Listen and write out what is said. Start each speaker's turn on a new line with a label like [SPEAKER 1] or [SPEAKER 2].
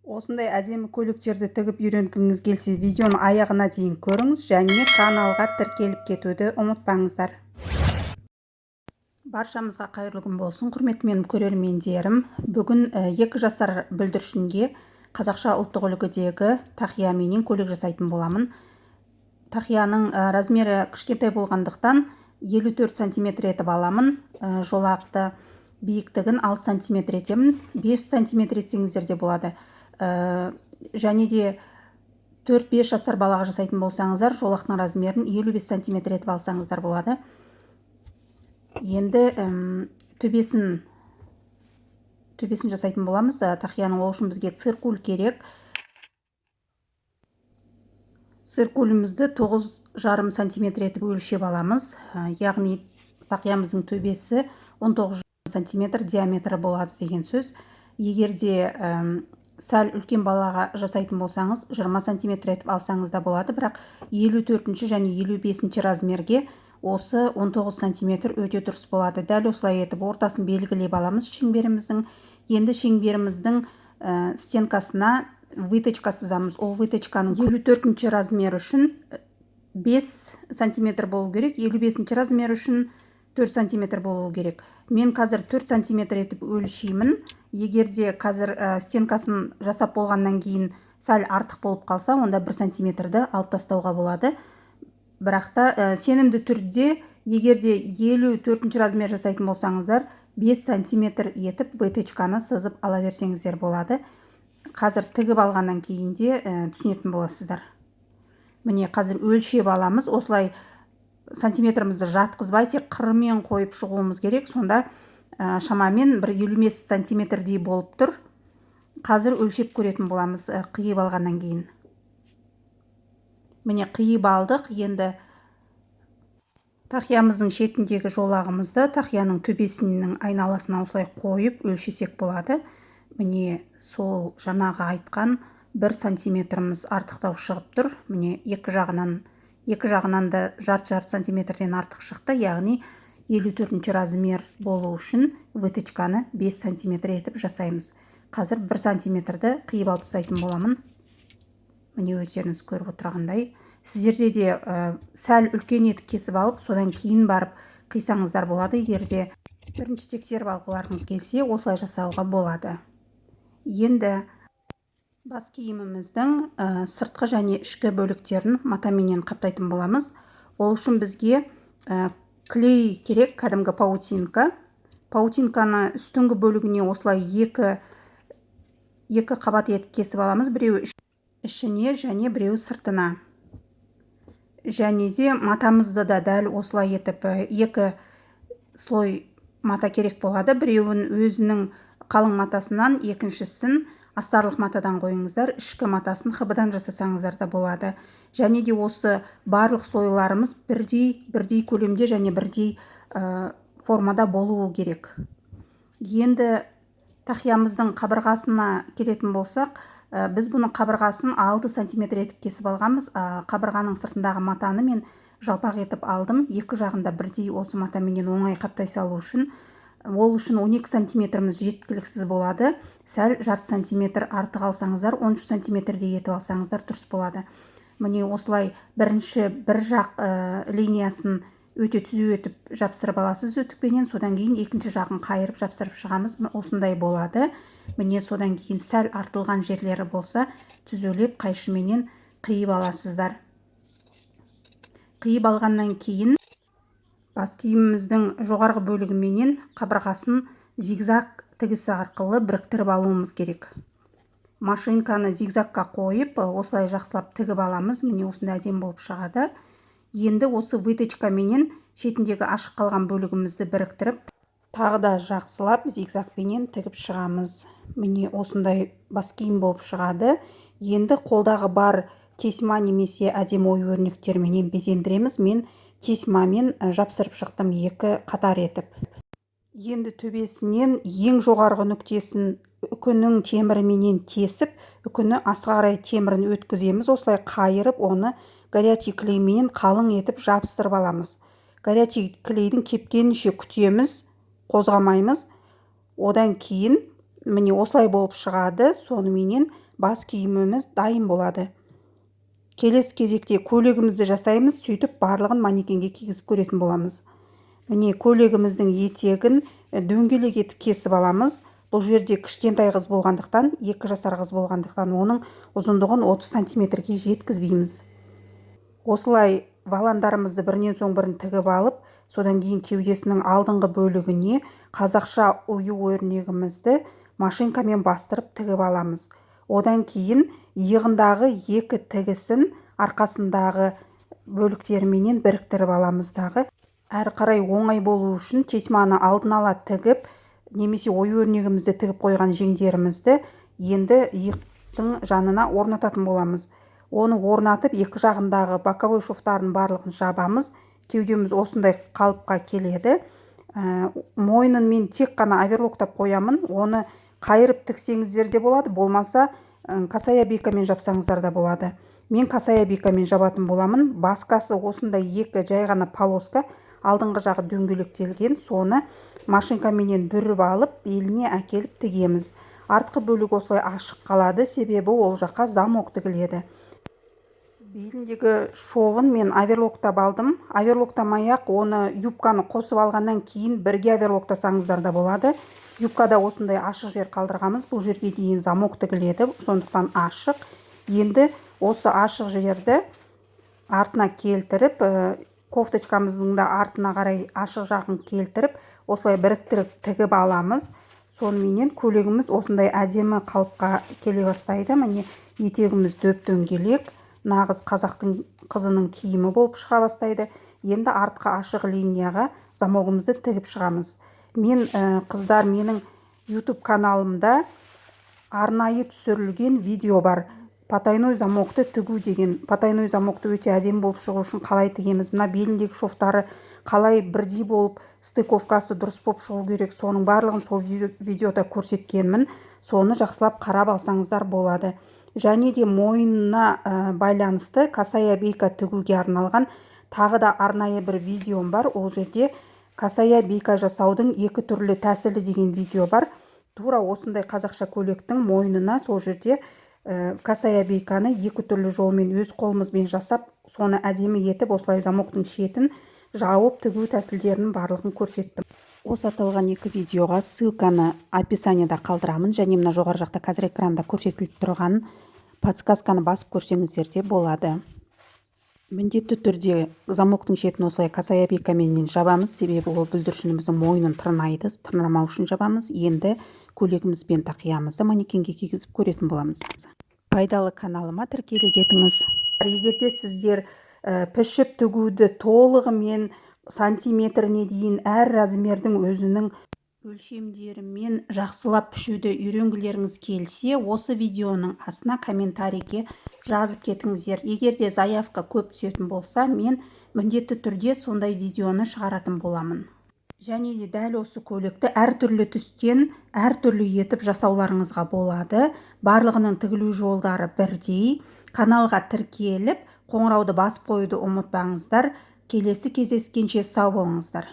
[SPEAKER 1] Осындай әдемі көйлектерді тігіп үйренгіңіз келсе, видеоны аяғына дейін көріңіз және каналға тіркеліп кетуді ұмытпаңыздар. Баршамызға қайырлы күн болсын, құрметті менің көрермендерім. Бүгін 2 жасар бүлдіршінге қазақша ұлттық үлгідегі тақияменен көйлек жасайтын боламын. Тақияның размері кішкентай болғандықтан 54 см етіп аламын. Жолақты биіктігін 6 см етемін. 5 см етсеңіздер де болады. Және де 4-5 жасар балаға жасайтын болсаңыздар, жолақтың размерін 55 см етіп алсаңыздар болады. Енді төбесін жасайтын боламыз. Тақияның ол үшін бізге циркуль керек. Циркулімізді 9,5 см етіп өлшеп аламыз. Яғни тақиямыздың төбесі 19 см диаметрі болады деген сөз. Егерде сәл үлкен балаға жасайтын болсаңыз, 20 см етіп алсаңыз да болады, бірақ 54 және 55 размерге осы 19 см өте дұрыс болады. Дәл осылай етіп ортасын белгілеп аламыз шеңберіміздің. Енді шеңберіміздің стенкасына выточка сызамыз. Ол выточканың 54 размер үшін 5 см болу керек, 55 размер үшін 4 см болу керек. Мен қазір 4 см етіп өлшеймін. Егерде қазір стенкасын жасап болғаннан кейін сәл артық болып қалса, онда 1 см-ді алып тастауға болады. Бірақ та сенімді түрде, егерде 54 размер жасайтын болсаңыздар, 5 см етіп выточканы сызып ала берсеңіздер болады. Қазір тігіп алғаннан кейін де түсінетін боласыздар. Міне қазір өлшеп аламыз. Осылай сантиметрімізді жатқызбай, тек қырымен қойып шығуымыз керек. Сонда шамамен 55 сантиметрдей болып тұр. Қазір өлшеп көретін боламыз қиып алғаннан кейін. Міне қиып алдық. Енді тақиямыздың шетіндегі жолағымызды тақияның төбесінің айналасына осылай қойып өлшесек болады. Міне сол жаңағы айтқан 1 сантиметріміз артықтау шығып тұр. Міне екі жағынан да жарты сантиметрден артық шықты. Яғни 54 размер болу үшін выточканы 5 см етіп жасаймыз. Қазір 1 см-ді қиып алып тастайтын боламын. Міне өздеріңіз көріп отырғандай. Сіздерде де сәл үлкен етіп кесіп алып, содан кейін барып қисаңыздар болады. Егерде бірінші тексеріп алғыларыңыз келсе, осылай жасауға болады. Енді бас киіміміздің сыртқы және ішкі бөліктерін матаменен қаптайтын боламыз. Ол үшін бізге клей керек, кәдімгі паутинка. Паутинканы үстіңгі бөлігіне осылай екі қабат етіп кесіп аламыз. Біреуі ішіне және біреуі сыртына. Және де матамызды да дәл осылай етіп 2 слой мата керек болады. Біреуін өзінің қалың матасынан, екіншісін астарлық матадан қойыңыздар. Ішкі матасын хыбыдан жасасаңыздар да болады. Және де осы барлық слойларымыз бірдей көлемде және бірдей формада болуы керек. Енді тақиямыздың қабырғасына келетін болсақ, біз бұны қабырғасын 6 см етіп кесіп алғанбыз. Қабырғаның сыртындағы матаны мен жалпақ етіп алдым. Екі жағында бірдей осы матаменен оңай қаптай салу үшін. Ол үшін 12 см жеткіліксіз болады. Сәл жарты сантиметр артық алсаңыздар, 13 см-дей етіп алсаңыздар дұрыс болады. Міне осылай бірінші бір жақ линиясын өте түзу етіп жапсырып аласыз өтікпенен, содан кейін екінші жағын қайырып жапсырып шығамыз. Осындай болады. Міне содан кейін сәл артылған жерлері болса, түзелеп қайшыменен қиып аласыздар. Қиып алғаннан кейін бас киіміміздің жоғарғы бөлігіменен қабырғасын зигзаг тігісі арқылы біріктіріп алуымыз керек. Машинканы зигзагқа қойып, осылай жақсылап тігіп аламыз. Міне осындай әдемі болып шығады. Енді осы выточкаменен шетіндегі ашық қалған бөлігімізді біріктіріп, тағы да жақсылап зигзагпенен тігіп шығамыз. Міне осындай бас киім болып шығады. Енді қолдағы бар тесма немесе әдемі ою өрнектерменен безендіреміз. Мен тесмамен жапсырып шықтым 2 қатар етіп. Енді төбесінен ең жоғарғы нүктесін үкінің теміріменен тесіп, үкіні астқа қарай темірін өткіземіз. Осылай қайырып, оны горячий клеймен қалың етіп жабыстырып аламыз. Горячий клейдің кепкенінше күтеміз, қозғамаймыз. Одан кейін міне осылай болып шығады. Соныменен бас киіміміз дайын болады. Келесі кезекте көйлегімізді жасаймыз, сөйтіп барлығын манекенге кигізіп көретін боламыз. Міне көйлегіміздің етегін дөңгелек етіп кесіп аламыз. Бұл жерде кішкентай қыз болғандықтан, 2 жасар қыз болғандықтан оның ұзындығын 30 сантиметрге жеткізбейміз. Осылай валандарымызды бірінен соң бірін тігіп алып, содан кейін кеудесінің алдыңғы бөлігіне қазақша ою өрнегімізді машинкамен бастырып тігіп аламыз. Одан кейін иығындағы 2 тігісін арқасындағы бөліктеріменен біріктіріп аламыз дағы. Әрі қарай оңай болу үшін тесьманы алдын ала тігіп, немесе ою өрнегімізді тігіп қойған жеңдерімізді енді иықтың жанына орнататын боламыз. Оны орнатып, екі жағындағы боковой шовтарын барлығын жабамыз. Кеудеміз осындай қалыпқа келеді. Мойнын мен тек қана оверлоктап қоямын. Оны қайырып тіксеңіздер де болады, болмаса косая бикамен жапсаңыздар да болады. Мен косая бикамен жабатын боламын. Басқасы осындай 2 жай ғана полоска, алдыңғы жағы дөңгелектелген, соны машинкаменен бүріп алып, беліне әкеліп тігеміз. Артқы бөлік осылай ашық қалады, себебі ол жаққа замок тігіледі. Беліндегі шовын мен оверлоктап алдым. Оверлоктамай-ақ оны юбканы қосып алғаннан кейін бірге оверлоктасаңыздар да болады. Юбкада осындай ашық жер қалдырғамыз. Бұл жерге дейін замок тігіледі, сондықтан ашық. Енді осы ашық жерді артына келтіріп, кофточкамыздың да артына қарай ашық жағын келтіріп, осылай біріктіріп тігіп аламыз. Сонымен көйлегіміз осындай әдемі қалыпқа келе бастайды. Міне етегіміз дөп-дөңгелек, нағыз қазақтың қызының киімі болып шыға бастайды. Енді артқы ашық линияға замогымызды тігіп шығамыз. Мен қыздар, менің YouTube каналымда арнайы түсірілген видео бар. Потайной замокты тігу деген. Потайной замокты өте әдемі болып шығу үшін қалай тігеміз. Мына беліндегі шовтары қалай бірдей болып, стыковкасы дұрыс болып шығу керек. Соның барлығын сол видеода көрсеткенмін. Соны жақсылап қарап алсаңыздар болады. Және де мойнына байланысты косая бейка тігуге арналған тағы да арнайы бір видеом бар. Ол жерде косая бейка жасаудың 2 түрлі тәсілі деген видео бар. Тура осындай қазақша көйлектің мойнына сол жерде косая бейканы 2 түрлі жолмен өз қолымызбен жасап, соны әдемі етіп, осылай замоктың шетін жауып тігу тәсілдерінің барлығын көрсеттім. Осы аталған 2 видеоға ссылканы описанияда қалдырамын, және мына жоғары жақта қазір экранда көрсетіліп тұрған подсказканы басып көрсеңіздер де болады. Міндетті түрде замоктың шетін осылай косая бейкамен жабамыз, себебі ол бүлдіршініміздің мойнын тырнайды, тырнамау үшін жабамыз. Енді көйлегіміз бен тақиямызды манекенге кигізіп көретін боламыз. Пайдалы каналыма тіркеле кетіңіз. Егерде сіздер пішіп тігуді толығымен сантиметріне дейін әр размердің өзінің өлшемдерімен жақсылап пішуді үйренгілеріңіз келсе, осы видеоның астына комментарийге жазып кетіңіздер. Егерде заявка көп түсетін болса, мен міндетті түрде сондай видеоны шығаратын боламын. Және де дәл осы көйлекті әртүрлі түстен, әртүрлі етіп жасауларыңызға болады. Барлығының тігілу жолдары бірдей. Каналға тіркеліп, қоңырауды басып қоюды ұмытпаңыздар. Келесі кездескенше сау болыңыздар.